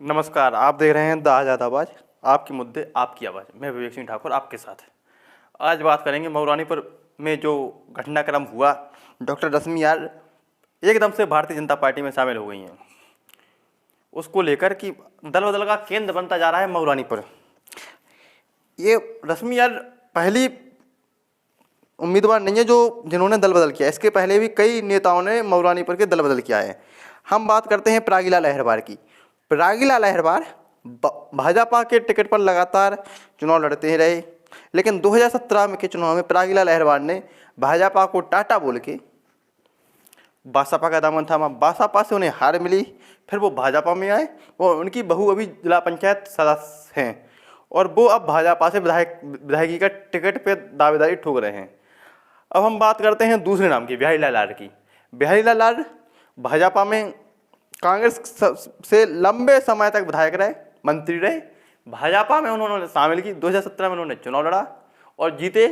नमस्कार, आप देख रहे हैं द आज़ाद आवाज़, आपके मुद्दे आपकी आवाज़। मैं विवेक सिंह ठाकुर आपके साथ। आज बात करेंगे मऊरानीपुर में जो घटनाक्रम हुआ। डॉक्टर रश्मि यार एकदम से भारतीय जनता पार्टी में शामिल हो गई हैं, उसको लेकर कि दल बदल का केंद्र बनता जा रहा है मऊरानीपुर। ये रश्मि यार पहली उम्मीदवार नहीं है जो जिन्होंने दल बदल किया। इसके पहले भी कई नेताओं ने मऊरानीपुर के दल बदल किया है। हम बात करते हैं प्रागीलाल अहिरवार की। प्रागीलाल अहिरवार भाजपा के टिकट पर लगातार चुनाव लड़ते ही रहे, लेकिन 2017 के चुनाव में प्रागीलाल अहिरवार ने भाजपा को टाटा बोल के बसपा का दामन थामा। बसपा से उन्हें हार मिली, फिर वो भाजपा में आए और उनकी बहू अभी जिला पंचायत सदस्य हैं और वो अब भाजपा से विधायकी का टिकट पे दावेदारी ठोक रहे हैं। अब हम बात करते हैं दूसरे नाम की, बिहारी लाल लाल की। बिहारी लाल लाल भाजपा में कांग्रेस से लंबे समय तक विधायक रहे, मंत्री रहे। भाजपा में उन्होंने शामिल की। 2017 में उन्होंने चुनाव लड़ा और जीते।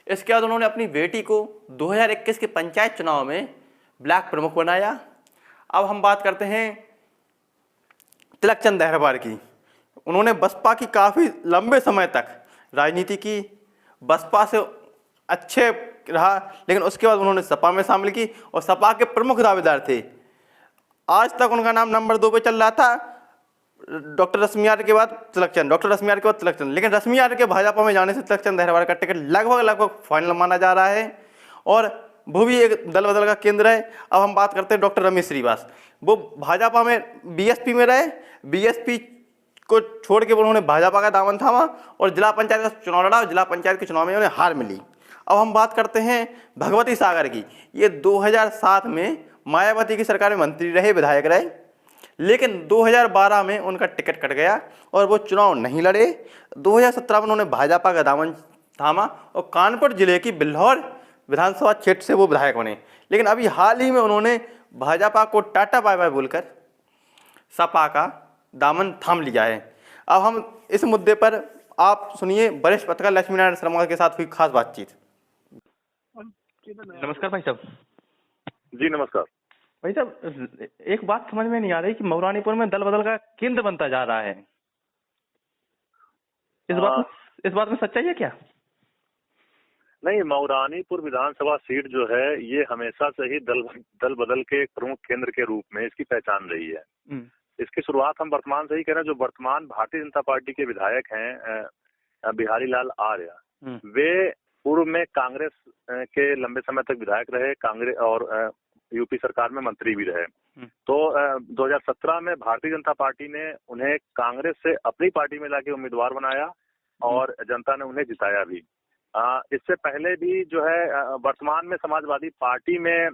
इसके बाद उन्होंने अपनी बेटी को 2021 के पंचायत चुनाव में ब्लॉक प्रमुख बनाया। अब हम बात करते हैं तिलक चंद अहिरवार की। उन्होंने बसपा की काफ़ी लंबे समय तक राजनीति की, बसपा से अच्छे रहा, लेकिन उसके बाद उन्होंने सपा में शामिल की और सपा के प्रमुख दावेदार थे। आज तक उनका नाम नंबर 2 पे चल रहा था, डॉक्टर रश्मि यार के बाद तिलक चंद, डॉक्टर रश्मि यार के बाद तिलक चंद। लेकिन रश्मि यार के भाजपा में जाने से तिलक चंद अहिरवार का टिकट लगभग फाइनल माना जा रहा है और वो भी एक दल बदल का केंद्र है। अब हम बात करते हैं डॉक्टर रमेश श्रीवास। वो भाजपा में बीएसपी में रहे, बीएसपी को छोड़ के उन्होंने भाजपा का दामन थामा और जिला पंचायत का चुनाव लड़ा और जिला पंचायत के चुनाव में उन्हें हार मिली। अब हम बात करते हैं भगवती सागर की। ये 2007 में मायावती की सरकार में मंत्री रहे, विधायक रहे, लेकिन 2012 में उनका टिकट कट गया और वो चुनाव नहीं लड़े। 2017 में उन्होंने भाजपा का दामन थामा और कानपुर जिले की बिल्हौर विधानसभा क्षेत्र से वो विधायक बने। लेकिन अभी हाल ही में उन्होंने भाजपा को टाटा बाय बाय बोलकर सपा का दामन थाम लिया है। अब हम इस मुद्दे पर आप सुनिए वरिष्ठ पत्रकार लक्ष्मी नारायण शर्मा के साथ हुई खास बातचीत। नमस्कार भाई साहब। जी नमस्कार भाई साहब, एक बात समझ में नहीं आ रही कि मऊरानीपुर में दल बदल का केंद्र बनता जा रहा है। इस बात में सच्चाई है क्या? नहीं, मऊरानीपुर विधानसभा सीट जो है ये हमेशा से ही दल बदल के एक प्रमुख केंद्र के रूप में इसकी पहचान रही है। इसकी शुरुआत हम वर्तमान से ही कह रहे हैं। जो वर्तमान भारतीय जनता पार्टी के विधायक हैं बिहारी लाल आर्य, वे पूर्व में कांग्रेस के लंबे समय तक विधायक रहे, कांग्रेस और यूपी सरकार में मंत्री भी रहे। तो 2017 में भारतीय जनता पार्टी ने उन्हें कांग्रेस से अपनी पार्टी में लाके उम्मीदवार बनाया और जनता ने उन्हें जिताया भी। इससे पहले भी जो है वर्तमान में समाजवादी पार्टी में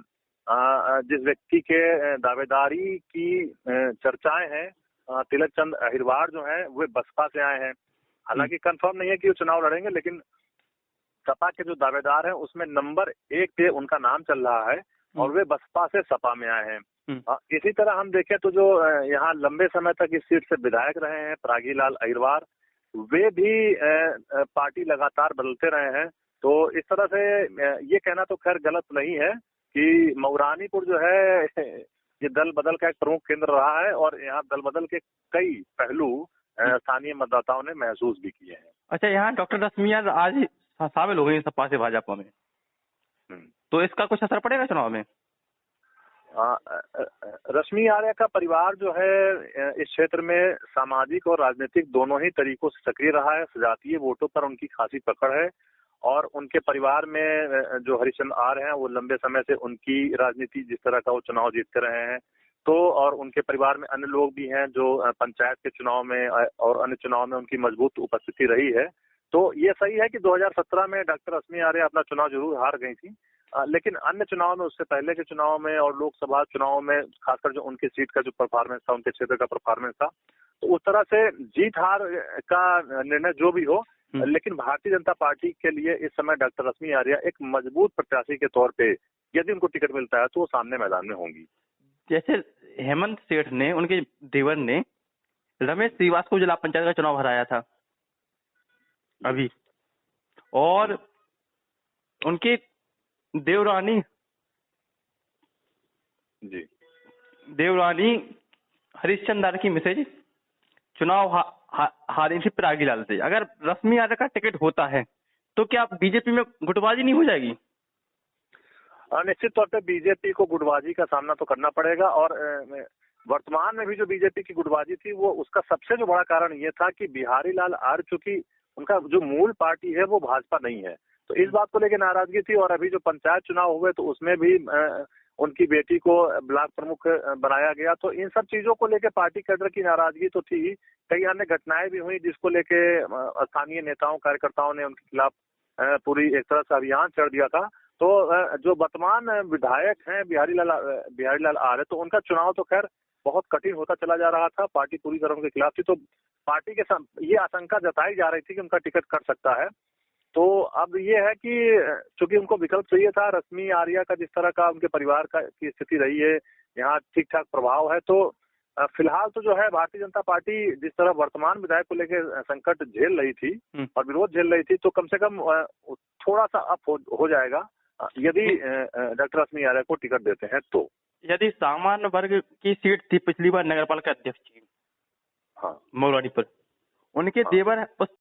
जिस व्यक्ति के दावेदारी की चर्चाएं हैं, तिलक चंद अहिरवार जो हैं वे बसपा से आए हैं। हालांकि कंफर्म नहीं है कि वो चुनाव लड़ेंगे, लेकिन सपा के जो दावेदार हैं उसमें नंबर 1 पे उनका नाम चल रहा है और वे बसपा से सपा में आए हैं। इसी तरह हम देखें तो जो यहाँ लंबे समय तक इस सीट से विधायक रहे हैं प्रागीलाल अहिरवार, वे भी पार्टी लगातार बदलते रहे हैं। तो इस तरह से ये कहना तो खैर गलत नहीं है कि मऊरानीपुर जो है ये दल बदल का एक प्रमुख केंद्र रहा है और यहाँ दल बदल के कई पहलू स्थानीय मतदाताओं ने महसूस भी किए हैं। अच्छा, यहाँ डॉक्टर रश्मि यार आज शामिल हो गई सपा से भाजपा में, तो इसका कुछ असर पड़ेगा चुनाव में? रश्मि आर्य का परिवार जो है इस क्षेत्र में सामाजिक और राजनीतिक दोनों ही तरीकों से सक्रिय रहा है। सजातीय वोटों पर उनकी खासी पकड़ है और उनके परिवार में जो हरिचंद आर्य हैं वो लंबे समय से उनकी राजनीति जिस तरह का वो चुनाव जीतते रहे हैं, तो और उनके परिवार में अन्य लोग भी हैं जो पंचायत के चुनाव में और अन्य चुनाव में उनकी मजबूत उपस्थिति रही है। तो ये सही है कि 2017 में डॉक्टर रश्मि आर्य अपना चुनाव जरूर हार गई थी, लेकिन अन्य चुनाव में, उससे पहले के चुनाव में और लोकसभा चुनाव में खासकर जो उनकी सीट का जो परफॉर्मेंस था, उनके क्षेत्र का परफॉर्मेंस था, तो उस तरह से जीत हार का निर्णय जो भी हो, लेकिन भारतीय जनता पार्टी के लिए इस समय डॉक्टर रश्मि आर्य एक मजबूत प्रत्याशी के तौर पे यदि उनको टिकट मिलता है तो वो सामने मैदान में होंगी। जैसे हेमंत सेठ ने, उनके देवर ने रमेश श्रीवास को जिला पंचायत का चुनाव हराया था अभी, और उनकी देवरानी हरिश्चंद्र की मिसेज चुनाव हारने से फिर आगे डालते। अगर रश्मि यादव का टिकट होता है तो क्या बीजेपी में गुटबाजी नहीं हो जाएगी? निश्चित तौर पे बीजेपी को गुटबाजी का सामना तो करना पड़ेगा, और वर्तमान में भी जो बीजेपी की गुटबाजी थी वो उसका सबसे जो बड़ा कारण ये था कि बिहारी लाल आर्य, चूंकि उनका जो मूल पार्टी है वो भाजपा नहीं है, तो इस बात को लेकर नाराजगी थी। और अभी जो पंचायत चुनाव हुए तो उसमें भी उनकी बेटी को ब्लॉक प्रमुख बनाया गया, तो इन सब चीजों को लेकर पार्टी कैडर की नाराजगी तो थी। कई अन्य घटनाएं भी हुई जिसको लेके स्थानीय नेताओं कार्यकर्ताओं ने उनके खिलाफ पूरी एक तरह से अभियान चढ़ दिया था। तो जो वर्तमान विधायक हैं बिहारी लाल आर्य, तो उनका चुनाव तो खैर बहुत कठिन होता चला जा रहा था, पार्टी पूरी तरह उनके खिलाफ थी, तो पार्टी के ये आशंका जताई जा रही थी कि उनका टिकट कट सकता है। तो अब ये है कि चूंकि उनको विकल्प चाहिए था, रश्मि आर्या का जिस तरह का उनके परिवार की स्थिति रही है, यहाँ ठीक ठाक प्रभाव है, तो फिलहाल तो जो है भारतीय जनता पार्टी जिस तरह वर्तमान विधायक को लेकर संकट झेल रही थी और विरोध झेल रही थी, तो कम से कम थोड़ा सा अप हो जाएगा यदि डॉक्टर रश्मि आर्या को टिकट देते हैं तो। यदि सामान्य वर्ग की सीट थी पिछली बार नगर पालिका अध्यक्ष की, हाँ, मौलानी पर, उनके देवर उस